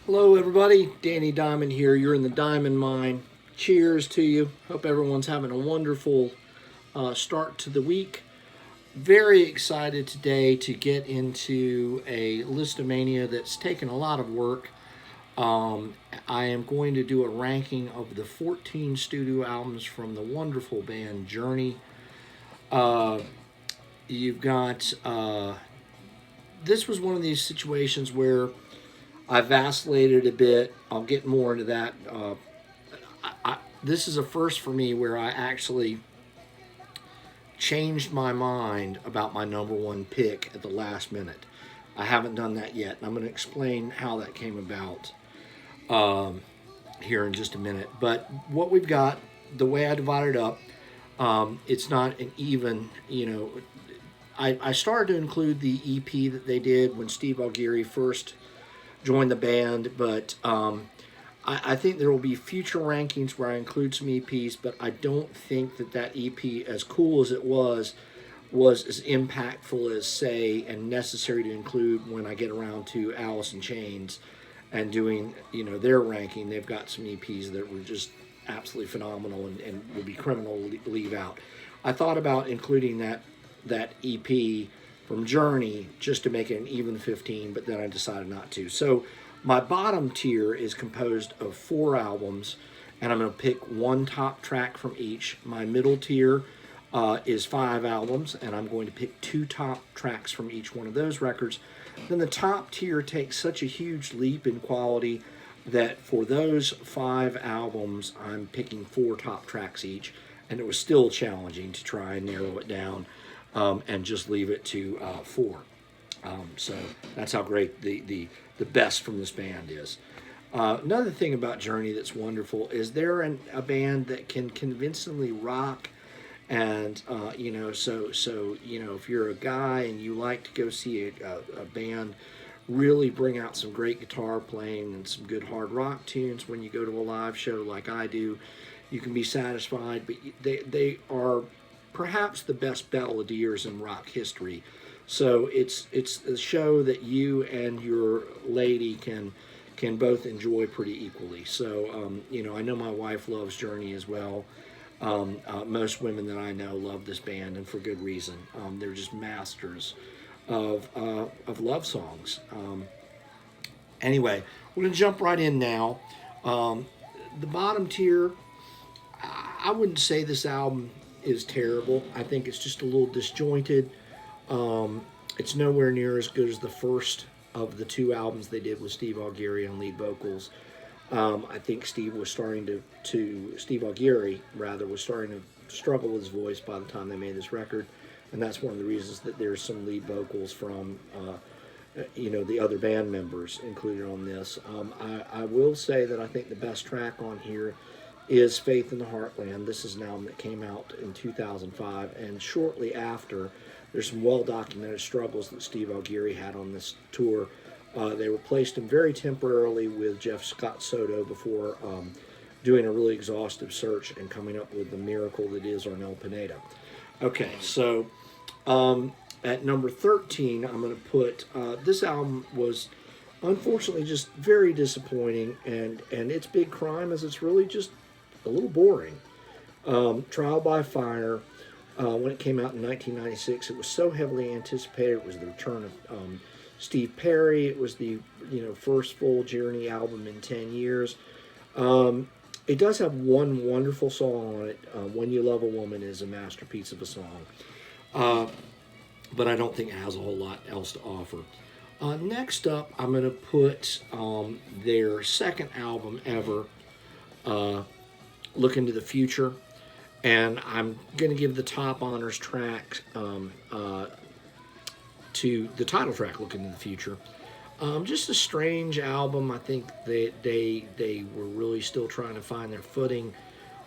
Hello, everybody. Danny Diamond here. You're in the Diamond Mine. Cheers to you. Hope everyone's having a wonderful start to the week. Very excited today to get into a Listomania that's taken a lot of work. I am going to do a ranking of the 14 studio albums from the wonderful band Journey. Uh, you've got, this was one of these situations where I vacillated a bit. I'll get more into that. This is a first for me where I actually changed my mind about my number one pick at the last minute. I haven't done that yet, and I'm going to explain how that came about here in just a minute. But what we've got, the way I divided up, it's not an even, I started to include the EP that they did when Steve Augeri first joined the band, but I think there will be future rankings where I include some EPs, but I don't think that EP, as cool as it was as impactful as, say, and necessary to include when I get around to Alice in Chains and doing, their ranking. They've got some EPs that were just absolutely phenomenal and would be criminal to leave out. I thought about including that EP from Journey just to make it an even 15, but then I decided not to. So my bottom tier is composed of 4 albums, and I'm going to pick one top track from each. My middle tier is 5 albums, and I'm going to pick 2 top tracks from each one of those records. Then the top tier takes such a huge leap in quality that for those 5 albums, I'm picking 4 top tracks each, and it was still challenging to try and narrow it down and just leave it to 4. So that's how great the best from this band is. Another thing about Journey that's wonderful is they're a band that can convincingly rock, and if you're a guy and you like to go see a band really bring out some great guitar playing and some good hard rock tunes when you go to a live show like I do, you can be satisfied. But they are perhaps the best balladeers in rock history. So it's a show that you and your lady can both enjoy pretty equally. So I know my wife loves Journey as well. Most women that I know love this band, and for good reason. They're just masters of love songs. Anyway, we're gonna jump right in now. The bottom tier, I wouldn't say this album is terrible. I think it's just a little disjointed. It's nowhere near as good as the first of the 2 albums they did with Steve Augeri on lead vocals. I think Steve Augeri rather was starting to struggle with his voice by the time they made this record, and that's one of the reasons that there's some lead vocals from the other band members included on this. I will say that I think the best track on here is Faith in the Heartland. This is an album that came out in 2005, and shortly after, there's some well-documented struggles that Steve Augeri had on this tour. They replaced him very temporarily with Jeff Scott Soto before doing a really exhaustive search and coming up with the miracle that is Arnel Pineda. Okay, so at number 13, I'm going to put, this album was unfortunately just very disappointing, and its big crime is it's really just a little boring. Trial by Fire, when it came out in 1996, it was so heavily anticipated. It was the return of Steve Perry. It was the first full Journey album in 10 years. It does have one wonderful song on it. When You Love a Woman is a masterpiece of a song. But I don't think it has a whole lot else to offer. Next up, I'm going to put their second album ever, Look Into the Future. And I'm going to give the top honors track to the title track, Look Into the Future. Just a strange album. I think they were really still trying to find their footing.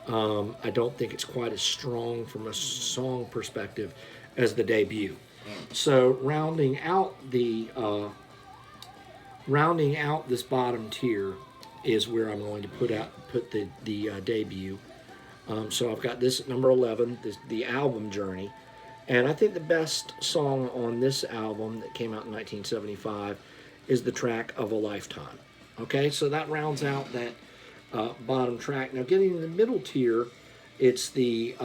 I don't think it's quite as strong from a song perspective as the debut. So rounding out this bottom tier is where I'm going to put the debut. So I've got this at number 11, the album Journey. And I think the best song on this album that came out in 1975 is the track Of a Lifetime. Okay, so that rounds out that bottom track. Now, getting in the middle tier, it's the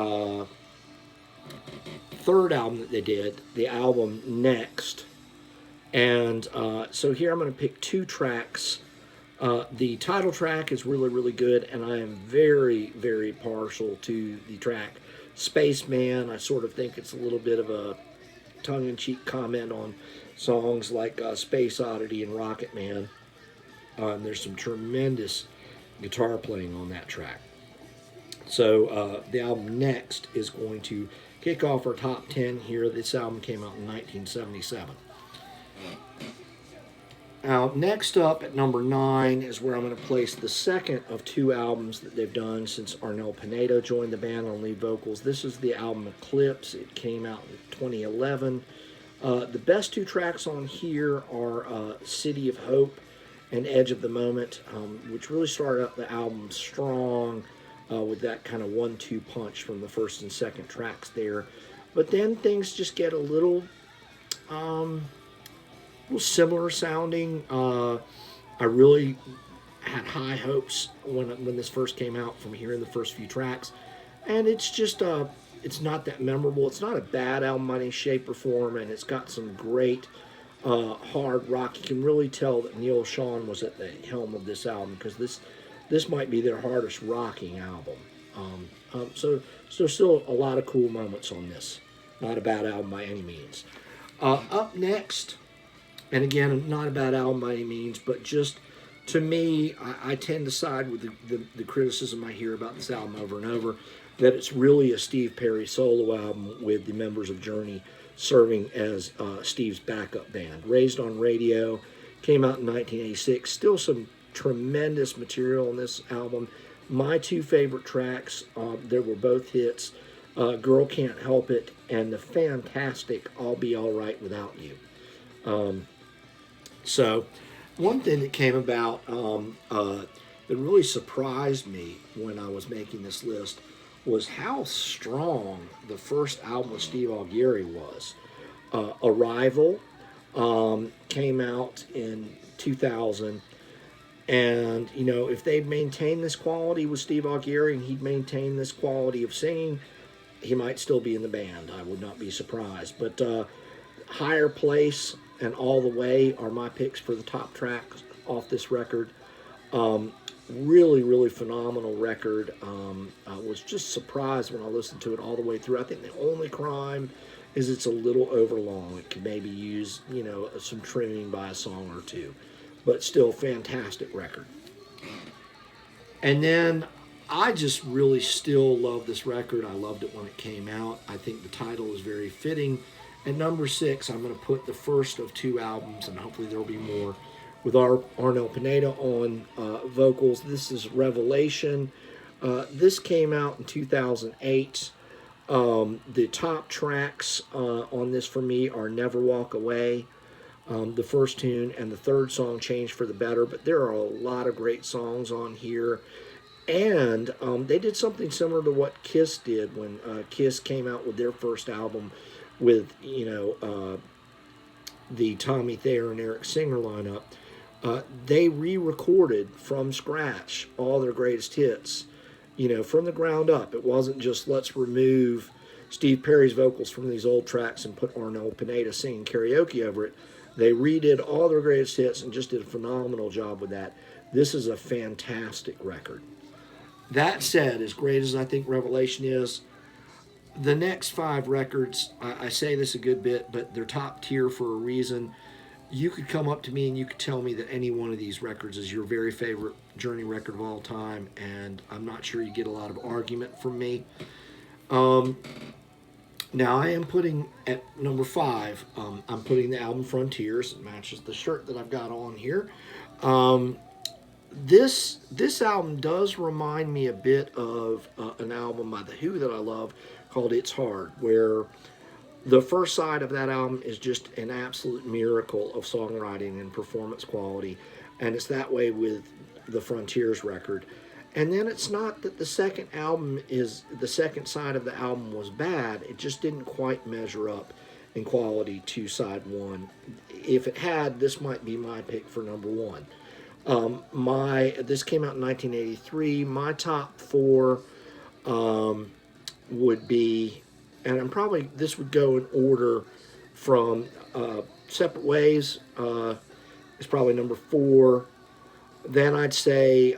third album that they did, the album Next. And so here I'm going to pick two tracks. The title track is really, really good, and I am very, very partial to the track Spaceman. I sort of think it's a little bit of a tongue in cheek comment on songs like Space Oddity and Rocket Man. There's some tremendous guitar playing on that track. So the album Next is going to kick off our top 10 here. This album came out in 1977. Now, next up at number 9 is where I'm going to place the second of two albums that they've done since Arnel Pinedo joined the band on lead vocals. This is the album Eclipse. It came out in 2011. The best two tracks on here are City of Hope and Edge of the Moment, which really started out the album strong with that kind of 1-2 punch from the first and second tracks there. But then things just get a little similar sounding. I really had high hopes when this first came out from hearing the first few tracks, and it's just it's not that memorable. It's not a bad album by any shape or form, and it's got some great hard rock. You can really tell that Neil Schon was at the helm of this album, because this might be their hardest rocking album. So still a lot of cool moments on this. Not a bad album by any means. Up next, and again, not a bad album by any means, but just to me, I tend to side with the criticism I hear about this album over and over, that it's really a Steve Perry solo album with the members of Journey serving as Steve's backup band. Raised on Radio, came out in 1986. Still some tremendous material on this album. My two favorite tracks, they were both hits, Girl Can't Help It and the fantastic I'll Be Alright Without You. So one thing that came about that really surprised me when I was making this list was how strong the first album with Steve Augeri was. Arrival came out in 2000, and if they'd maintained this quality with Steve Augeri and he'd maintained this quality of singing, he might still be in the band. I would not be surprised. But Higher Place and All the Way are my picks for the top tracks off this record. Really, really phenomenal record. I was just surprised when I listened to it all the way through. I think the only crime is it's a little overlong. It could maybe use, some trimming by a song or two. But still, fantastic record. And then I just really still love this record. I loved it when it came out. I think the title is very fitting. At number 6, I'm going to put the first of two albums, and hopefully there will be more, with Arnel Pinedo on vocals. This is Revelation. This came out in 2008. The top tracks on this for me are Never Walk Away, the first tune, and the third song, Change for the Better. But there are a lot of great songs on here. And they did something similar to what Kiss did when Kiss came out with their first album with, the Tommy Thayer and Eric Singer lineup. They re-recorded from scratch all their greatest hits, from the ground up. It wasn't just let's remove Steve Perry's vocals from these old tracks and put Arnel Pinedo singing karaoke over it. They redid all their greatest hits and just did a phenomenal job with that. This is a fantastic record. That said, as great as I think Revelation is, the next 5 records, I say this a good bit, but they're top tier for a reason. You could come up to me and you could tell me that any one of these records is your very favorite Journey record of all time, and I'm not sure you get a lot of argument from me. Now, I am putting at number 5, I'm putting the album Frontiers. It matches the shirt that I've got on here. This album does remind me a bit of an album by The Who that I love called It's Hard, where the first side of that album is just an absolute miracle of songwriting and performance quality, and it's that way with the Frontiers record. And then it's not that the second side of the album was bad, it just didn't quite measure up in quality to side 1. If it had, this might be my pick for number 1. This came out in 1983. My top four would be, and I'm probably this would go in order from Separate Ways is probably number four. Then I'd say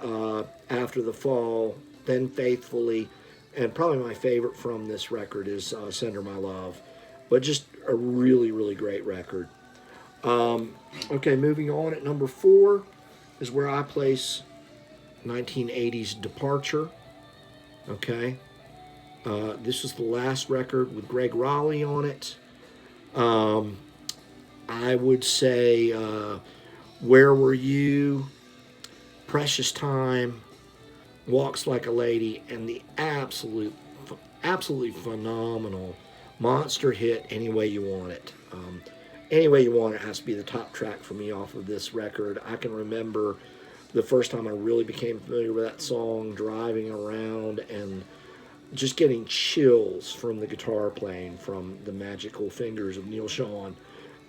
After the Fall, then Faithfully, and probably my favorite from this record is Send Her My Love. But just a really, really great record. Okay, moving on at number four is where I place 1980's Departure. Okay, this is the last record with Greg Raleigh on it. I would say Where Were You, Precious Time, Walks Like a Lady, and the absolutely phenomenal monster hit Any Way You Want It. Any Way You Want It has to be the top track for me off of this record. I can remember the first time I really became familiar with that song, driving around and just getting chills from the guitar playing from the magical fingers of Neil Schon.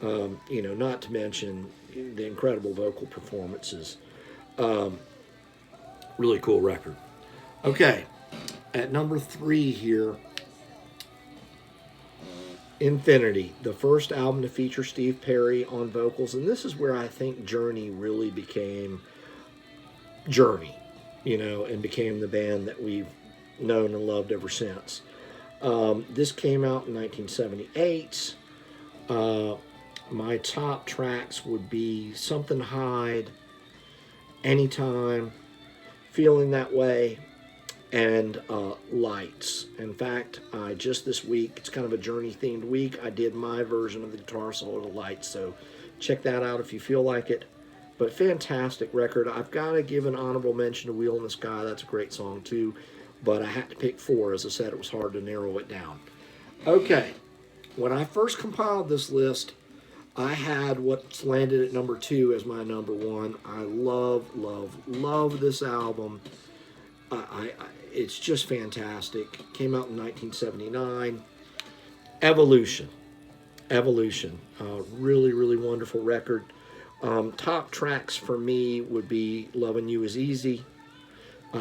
Not to mention the incredible vocal performances. Really cool record. Okay, at number three here, Infinity, the first album to feature Steve Perry on vocals, and this is where I think Journey really became Journey, and became the band that we've known and loved ever since. This came out in 1978. My top tracks would be Something to Hide, Anytime, Feeling That Way, and Lights. In fact, just this week, it's kind of a Journey themed week, I did my version of the guitar solo to Lights, so check that out if you feel like it. But fantastic record. I've got to give an honorable mention to Wheel in the Sky. That's a great song too, but I had to pick four. As I said, it was hard to narrow it down. Okay, when I first compiled this list, I had what's landed at number two as my number one. I love this album. It's just fantastic. Came out in 1979. Evolution. Really, really wonderful record. Top tracks for me would be Loving You Is Easy,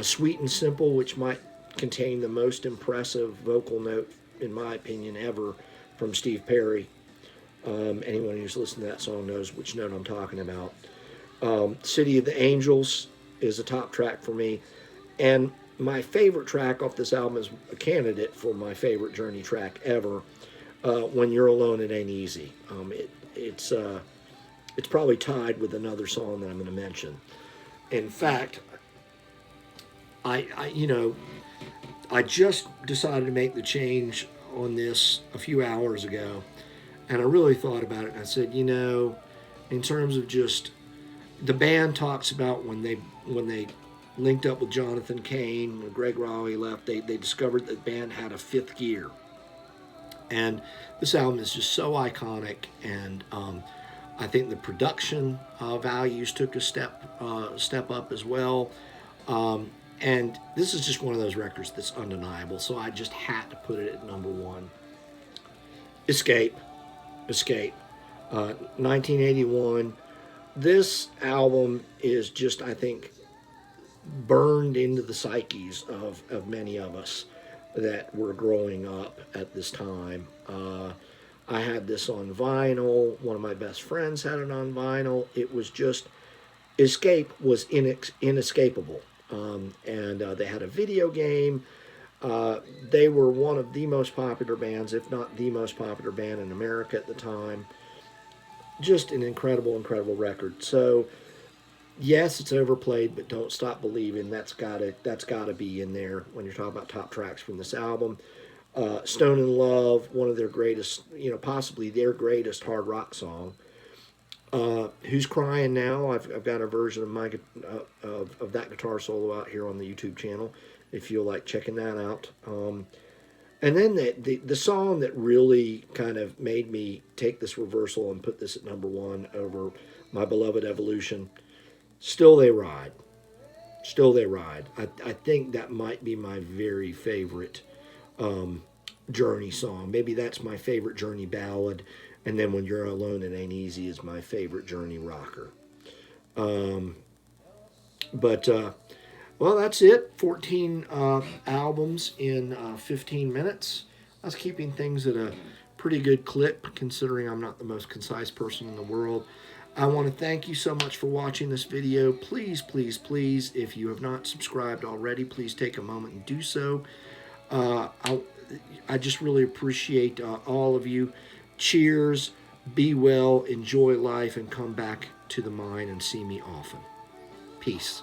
Sweet and Simple, which might contain the most impressive vocal note, in my opinion, ever from Steve Perry. Anyone who's listened to that song knows which note I'm talking about. City of the Angels is a top track for me. And my favorite track off this album is a candidate for my favorite Journey track ever, When You're Alone It Ain't Easy. It's probably tied with another song that I'm going to mention. In fact, I just decided to make the change on this a few hours ago, and I really thought about it, and I said, in terms of just the band talks about when they linked up with Jonathan Cain, when Greg Raleigh left, they discovered that the band had a fifth gear, and this album is just so iconic, and I think the production values took a step up as well. And this is just one of those records that's undeniable, so I just had to put it at number one. Escape. 1981. This album is just, I think, burned into the psyches of many of us that were growing up at this time. I had this on vinyl. One of my best friends had it on vinyl. It was just, Escape was inescapable. And they had a video game. They were one of the most popular bands, if not the most popular band in America at the time. Just an incredible record. So, yes, it's overplayed, but Don't Stop Believing. That's gotta be in there when you're talking about top tracks from this album. Stone in Love, one of their greatest, possibly their greatest hard rock song. Who's Crying Now? I've got a version of my of that guitar solo out here on the YouTube channel, if you like checking that out. And then the song that really kind of made me take this reversal and put this at number one over my beloved Evolution, Still They Ride. I think that might be my very favorite Journey song. Maybe that's my favorite Journey ballad. And then When You're Alone It Ain't Easy is my favorite Journey rocker. But well, that's it. 14 albums in 15 minutes. I was keeping things at a pretty good clip, considering I'm not the most concise person in the world. I want to thank you so much for watching this video. Please, please, please, if you have not subscribed already, please take a moment and do so. Uh, I, I just really appreciate all of you. Cheers, be well, enjoy life, and come back to the mine and see me often. Peace.